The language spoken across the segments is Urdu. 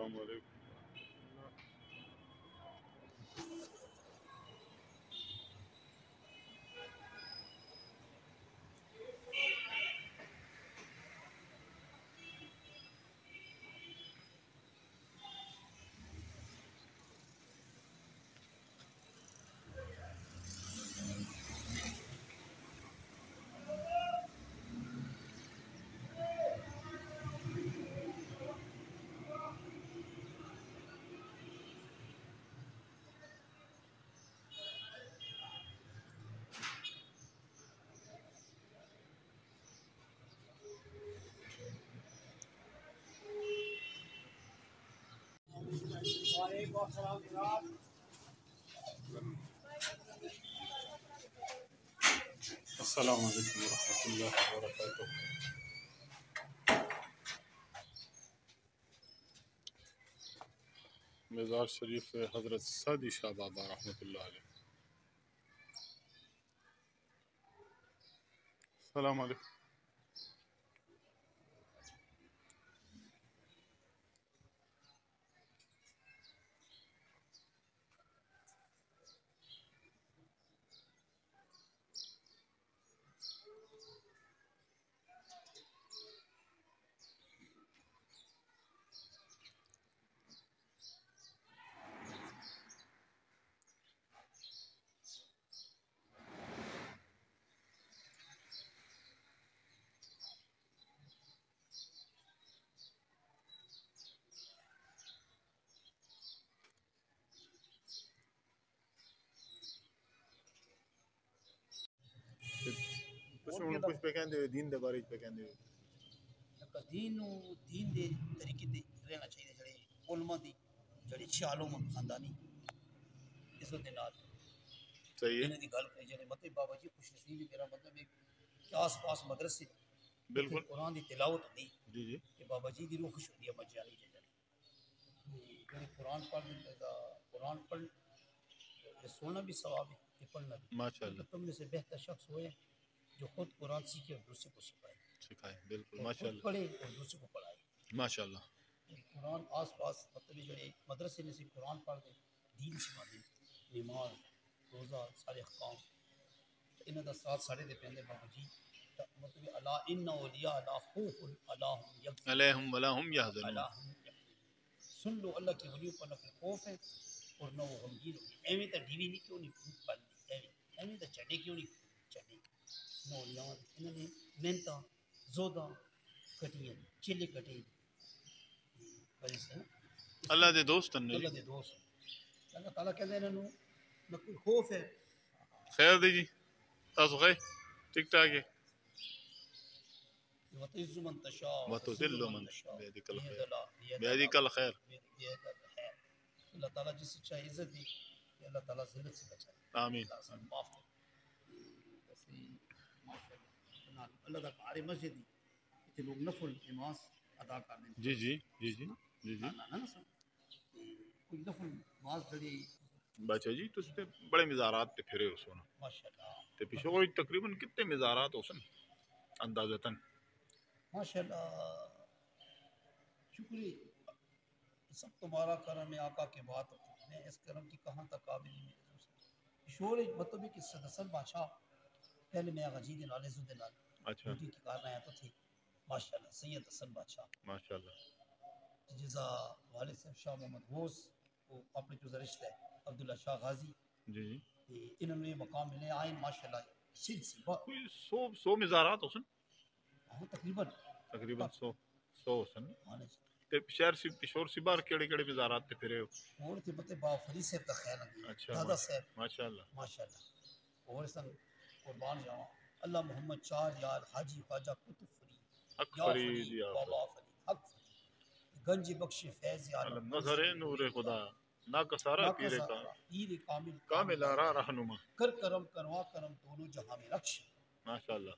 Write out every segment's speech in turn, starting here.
السلام علیکم. السلام علیکم ورحمۃ اللہ وبرکاتہ. مزار شریف حضرت سعدی شاہ بابا رحمۃ اللہ علیہ. السلام علیکم. کچھ پہ کہندے دین دے بارے پہ کہندے دین دے طریقے تے رہنا چاہیے. جڑے علماء دی جڑی شالوم خاندانی عزت دے نال صحیح ہے. انہاں دی گل کری جڑے مطلب بابا جی خوش نصیب میرا مطلب ہے کہ آس پاس مدرسے بالکل قرآن دی تلاوت ہوندی جی جی کہ بابا جی دی روح خوش ہوندی ہے بچیاں دی جڑے قرآن پڑھ سننا بھی ثواب ہے کہ پڑھنا بھی. ماشاء اللہ تم میں سے بہتر شخص ہوئے جو خود قرآن سیکھے اور دوسرے کو سکھائے. سکھائے بالکل اور ماشاء خود اللہ پڑھے اور دوسرے کو پڑھائے. ماشاء اللہ. قرآن آس پاس مطلب جڑے مدرسے میں سے قرآن پڑھ دے دین سکھا دے نماز روزہ سارے احکام انہاں دا ساتھ ساڑے دے پیندے بابا جی مطلب الا ان اولیاء لا خوف علیہم ولا ہم یحزنون. سن لو اللہ کے ولیوں پر نہ کوئی خوف ہے اور نہ وہ غمگین ہوگی. ایویں تا ڈی وی نہیں کیوں نہیں بنتی ایویں تا چڑھے کیوں نہیں چڑھے. نولیاں انہوں نے محنتاں زودا کٹیاں چلے کٹے وجہ سے اللہ دے دوست ہیں اللہ دے دوست. اللہ تعالیٰ کہتے ہیں انہوں نہ کوئی خوف ہے. خیر دی جی تاسو خیر ٹھیک ٹھاک ہے. وتعز من تشاء وتذل من تشاء بیدک الخیر بیدک بیدک الخیر. اللہ تعالیٰ جس سے چاہے عزت دی اللہ تعالیٰ ذلت سے بچائے. آمین. اللہ معاف کرے. اللہ دا بارے مسجد دی اتنے لوگ نفل نماز ادا کر دیں. جی جی جی جی جی جی کوئی نفل نماز جڑی بچا جی تس تے بڑے مزارات تے پھرے ہو سونا ماشاءاللہ تے پیچھے کوئی تقریباً کتنے مزارات ہو سن اندازتاً ماشاءاللہ. شکریہ سب تمہارا کرم ہے آقا کے بات میں اس کرم کی کہاں تک قابل نہیں. شور مطلب کہ صدر بادشاہ پہلے میں غجی دے نال عزت دے نال اچھا ڈیوٹی کی کارنا آیا تو تھی ماشاءاللہ. سید حسن بادشاہ ماشاء اللہ جزا والد صاحب شاہ محمد غوث وہ اپنے جو رشتہ ہے عبداللہ شاہ غازی جی جی انہوں نے یہ مقام ملے آئین ماشاءاللہ سلسلہ کوئی سو مزارات ہو سن تقریباً تقریباً سو ہو سن. آنے تے شہر سی پشور سی بار کیڑے کیڑے مزارات تے پھرے ہو. اور تھے بتے با فرید صاحب کا خیال ہے اچھا دادا صاحب ماشاء اللہ ماشاءاللہ. اور سن قربان جاواں اللہ محمد چار یار حاجی خواجہ قطب فرید حق یا فرید فرید یا بابا فرید حق فرید گنج بخش فیض علم نظر نور خدا نا کسارا پیر کا پیر کامل کامل آرا رہنما کر کرم کروا کرم دونوں جہاں میں رکش ماشاء اللہ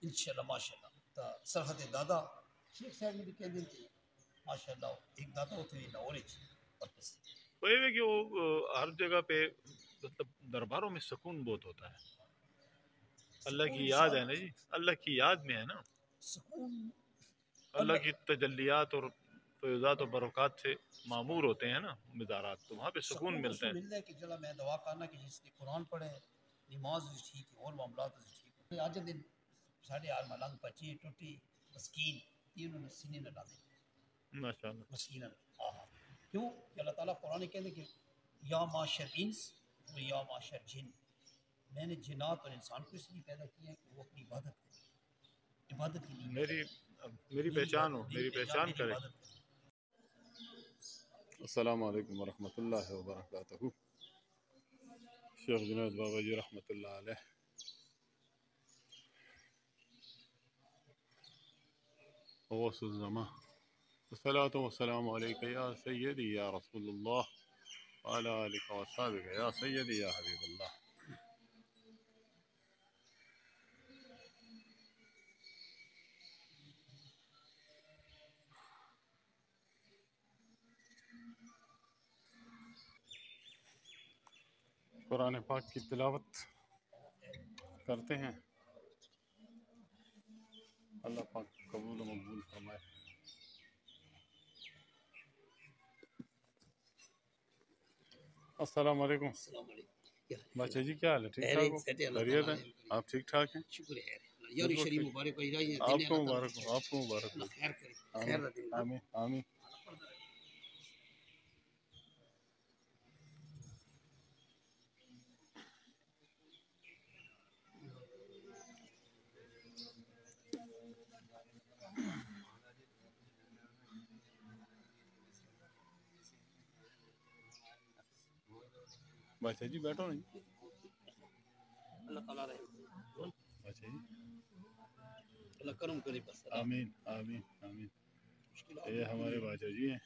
انشاءاللہ ماشاءاللہ. تا سرحد دادا شیخ صاحب نے بھی کہہ دیں تھے ماشاءاللہ ایک دادا ہوتے ہیں لاہور وچ وہ یہ ہے کہ وہ ہر جگہ پہ مطلب درباروں میں سکون بہت ہوتا ہے. اللہ کی یاد ہے نا جی اللہ کی یاد میں ہے نا سکون اللہ کی تجلیات اور فیضات و برکات سے معمور ہوتے ہیں نا مزارات، تو وہاں پہ سکون ملتا ہے۔ ملتا ہے کہ چلا میں دعا کرنا کہ جس نے قرآن پڑھے نماز ٹھیک ہے اور معاملات ٹھیک ہے۔ آج دن ساڑھے آر ملنگ بچی ٹوٹی مسکین یہ انہوں نے سینے نہ ڈالے ماشاء اللہ مسکین ہاں کیوں کہ اللہ تعالیٰ قرآن کہتے کہ یا معاشر انس و یا معاشر جن، میں نے جنات اور انسان کو اس لیے پیدا کیا ہے کہ وہ اپنی عبادت کرے، عبادت کے لیے میری پہچان ہو، میری پہچان کرے۔ السلام علیکم ورحمۃ اللہ وبرکاتہ۔ شیخ جنید بابا جی رحمۃ اللہ علیہ۔ غوث الزمان، الصلاة والسلام علیک یا سیدی یا رسول اللہ وعلی آلک وصحبک یا سیدی یا حبیب اللہ۔ قرآن پاک کی تلاوت کرتے ہیں، اللہ پاک قبول و مقبول فرمائے۔ السلام علیکم۔ السلام علیکم بچہ جی کیا حال ہے؟ ٹھیک ٹھاک ہو؟ خیریت ہے؟ آپ ٹھیک ٹھاک ہیں؟ شکر ہے یاری شریف مبارک ہو جائے آپ کو مبارک ہو، آپ کو مبارک ہو۔ خیر کرے خیر دن آمین آمین۔ بچہ جی بیٹھو نہیں، اللہ تعالیٰ رہے بچہ جی اللہ کرم کرے بس آمین آمین آمین۔ یہ ہمارے بادشاہ جی ہیں،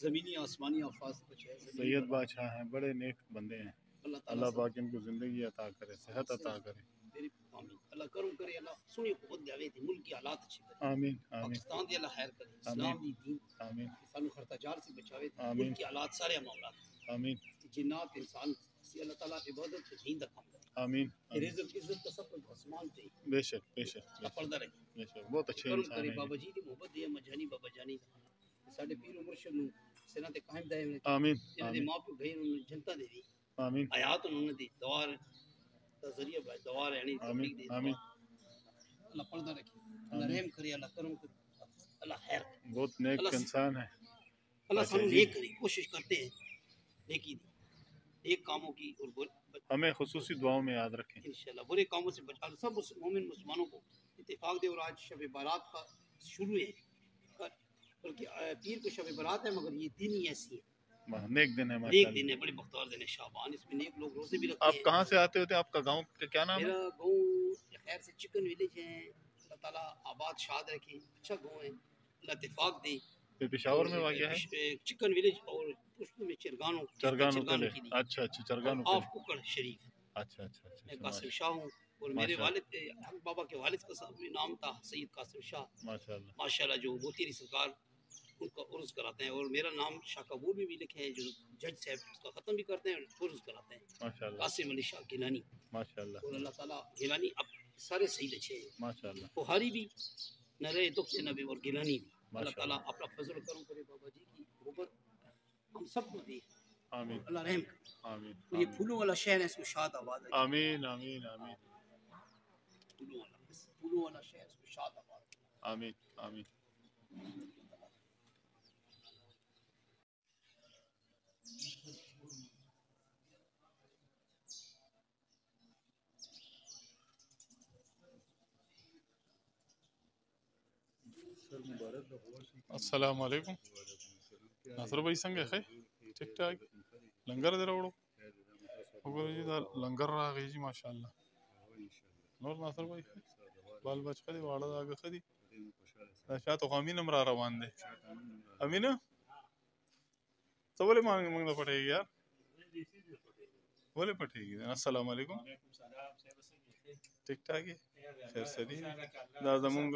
زمینی آسمانی آفاظ کچھ ہے سید بادشاہ ہیں، بڑے نیک بندے ہیں، اللہ اللہ پاک ان کو زندگی عطا کرے، صحت عطا کرے۔ میری آمین اللہ کرم کرے اللہ سنی قوت دیوے تھی ملک کی حالات اچھی کرے آمین آمین پاکستان دی اللہ خیر کرے اسلام دی دین آمین سانو خرطاجار سے بچاوے تھی آمین ملک کی حالات سارے معاملات آمین جنات انسان سے اللہ تعالیٰ عبادت سے دین دا کام کرے آمین آمین۔ رزق عزت کا سب کچھ آسمان پہ بے شک بے شک بے شک پردہ رکھے بے شک، بہت اچھے کرم انسان کرے ہیں بابا یہ۔ جی دی محبت دی مجانی بابا جانی ساڈے پیر و مرشد نو سنا تے قائم دائم نے آمین انہاں دے آمین ماں پیو گئے انہوں نے جنتا دے دی آمین حیات انہوں دی دوار دا ذریعہ بھائی دوار یعنی آمین تبلیغ دی آمین۔ اللہ پردہ رکھے اللہ رحم کرے اللہ کرم کرے اللہ خیر کرے بہت نیک اللہ انسان ہے۔ اللہ اچھا سانو جی۔ نیک کرے کوشش کرتے ہیں نیکی دی نیک کاموں کی اور ہمیں خصوصی دعاؤں میں یاد رکھیں۔ انشاءاللہ برے کاموں سے بچا لو سب مومن مسلمانوں کو اتفاق دے اور آج شب برات کا شروع ہے بلکہ پیر کو شب برات ہے مگر یہ دن ہی ایسی ہے نیک دن ہے نیک ماشاءاللہ۔ دن ہے بڑے بختور دن ہے شعبان اس میں نیک لوگ روزے بھی رکھتے آپ ہیں کہاں سے آتے ہوتے ہیں؟ آپ کا گاؤں کا کیا نام ہے؟ میرا گاؤں خیر سے چکن ولیج ہے اللہ تعالیٰ آباد شاد رکھے اچھا گاؤں ہے اللہ اتفاق دے یہ پشاور میں واقع ہے؟ چکن ولیج اور پشتو میں چرگانوں چرگانوں کے لیے؟ اچھا اچھا چرگانوں کے آف لیے۔ ککڑ شریف اچھا اچھا میں اچھا قاسم شاہ ہوں اور میرے والد حق بابا کے والد کا نام تھا سید قاسم شاہ ماشاء اللہ ماشاءاللہ جو موتیری سرکار ان کا عرض کراتے ہیں اور میرا نام شاہ کبور میں بھی لکھے ہیں جو جج صاحب اس کا ختم بھی کرتے ہیں اور عرض کراتے ہیں ماشاء اللہ قاسم علی شاہ گیلانی ماشاء اللہ اور اللہ تعالیٰ گیلانی اب سارے سید اچھے ہیں ماشاء اللہ بخاری بھی نہ رہے دکھ نبی اور گیلانی بھی اللہ ماشاء تعالیٰ اپنا فضل کرم کرے بابا جی کی محبت ہم سب کو دی آمین اللہ رحم کرے آمین اور یہ پھولوں والا شہر ہے اس کو شاد آباد رکھے آمین آمین آمین پھولوں والا شہر اس کو شاد آباد رکھے آمین آمین۔ السلام علیکم ناصر بھائی څنګه ښه ټیک ټاک لنګر دې راوړو وګورئ چې دا لنګر راغی جي ماشاءالله نور ناصر بھائی بال بچ ښه دي واړه دا هغه ښه دي دا شاته خو امین هم را روان دی امینه ته ولې موږ نه پټېږي یار ولې پټېږي السلام علیکم ټیک ټاک یې خیر څه دي دا زمونږ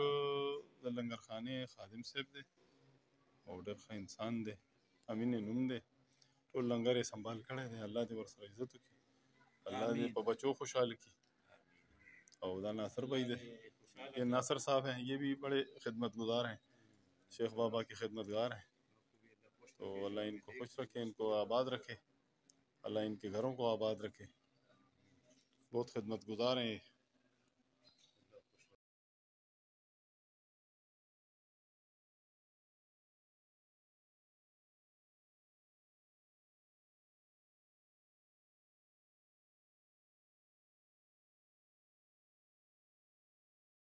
د لنګرخانې خادم صاحب دی او ډېر ښه انسان دی امین یې نوم دی ټول لنګر یې سنبال کړی دی الله دې ورسره عزت وکړي اللہ دې په بچوں خوشحال کی اور دا ناصر بھائی دے یہ ناصر صاحب ہیں یہ بھی بڑے خدمت گزار ہیں شیخ بابا کے خدمت گار ہیں تو اللہ ان کو خوش رکھے، ان کو آباد رکھے، اللہ ان کے گھروں کو آباد رکھے. بہت خدمت گزار ہیں یہ.